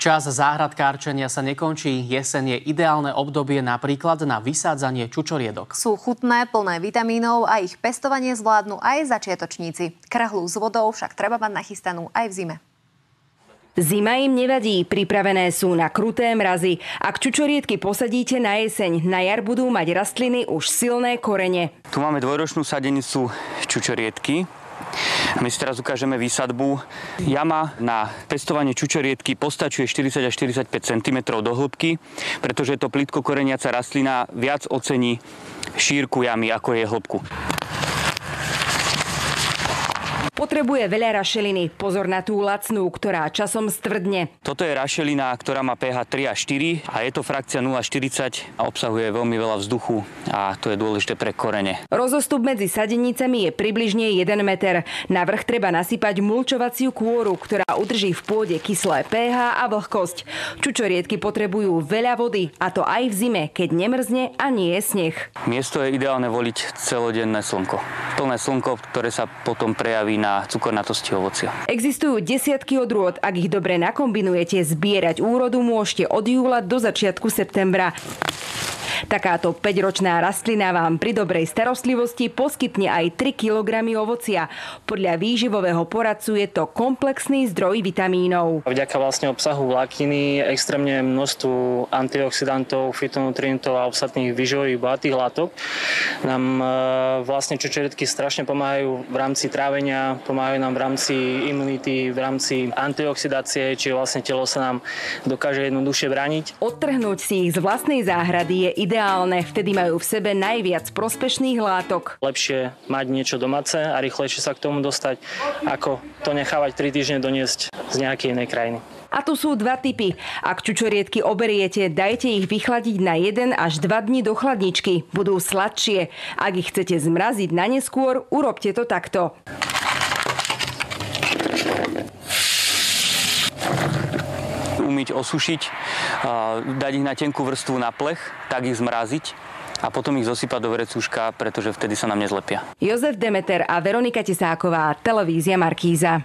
Čas záhradkárčenia sa nekončí. Jeseň je ideálne obdobie napríklad na vysádzanie čučoriedok. Sú chutné, plné vitamínov a ich pestovanie zvládnu aj začiatočníci. Krahlu s vodou však treba mať nachystanú aj v zime. Zima im nevadí, pripravené sú na kruté mrazy. Ak čučoriedky posadíte na jeseň, na jar budú mať rastliny už silné korene. Tu máme dvojročnú sadenicu čučoriedky. My si teraz ukážeme výsadbu. Jama na pestovanie čučoriedky postačuje 40 až 45 cm do hĺbky, pretože je to plitko koreniaca rastlina, viac ocení šírku jamy ako jej hĺbku. Potrebuje veľa rašeliny. Pozor na tú lacnú, ktorá časom stvrdne. Toto je rašelina, ktorá má pH 3 a 4 a je to frakcia 0,40 a obsahuje veľmi veľa vzduchu a to je dôležité pre korene. Rozostup medzi sadenicami je približne 1 meter. Na vrch treba nasypať mulčovaciu kôru, ktorá udrží v pôde kyslé pH a vlhkosť. Čučoriedky potrebujú veľa vody, a to aj v zime, keď nemrzne a nie je sneh. Miesto je ideálne voliť celodenné slnko. Plné slnko, ktoré sa potom prejaví na cukornatosti ovocia. Existujú desiatky odrôd. Ak ich dobre nakombinujete, zbierať úrodu môžete od júla do začiatku septembra. Takáto 5-ročná rastlina vám pri dobrej starostlivosti poskytne aj 3 kg ovocia. Podľa výživového poradcu je to komplexný zdroj vitamínov. Vďaka vlastne obsahu vlákniny, extrémne množstvu antioxidantov, fytonutrientov a ostatných výživových bohatých látok nám vlastne čučoriedky strašne pomáhajú v rámci trávenia, pomáhajú nám v rámci imunity, v rámci antioxidácie, čiže vlastne telo sa nám dokáže jednoduchšie brániť. Odtrhnúť si ich z vlastnej záhrady je ideálne, vtedy majú v sebe najviac prospešných látok. Lepšie mať niečo domáce a rýchlejšie sa k tomu dostať, ako to nechávať 3 týždne doniesť z nejakej inej krajiny. A tu sú 2 typy. Ak čučoriedky oberiete, dajte ich vychladiť na 1 až 2 dni do chladničky. Budú sladšie. Ak ich chcete zmraziť na neskôr, urobte to takto. Umyť, osušiť, dať ich na tenkú vrstvu na plech, tak ich zmraziť a potom ich zosypať do vrecúška, pretože vtedy sa nám nezlepia. Jozef Demeter a Veronika Tesáková, televízia Markíza.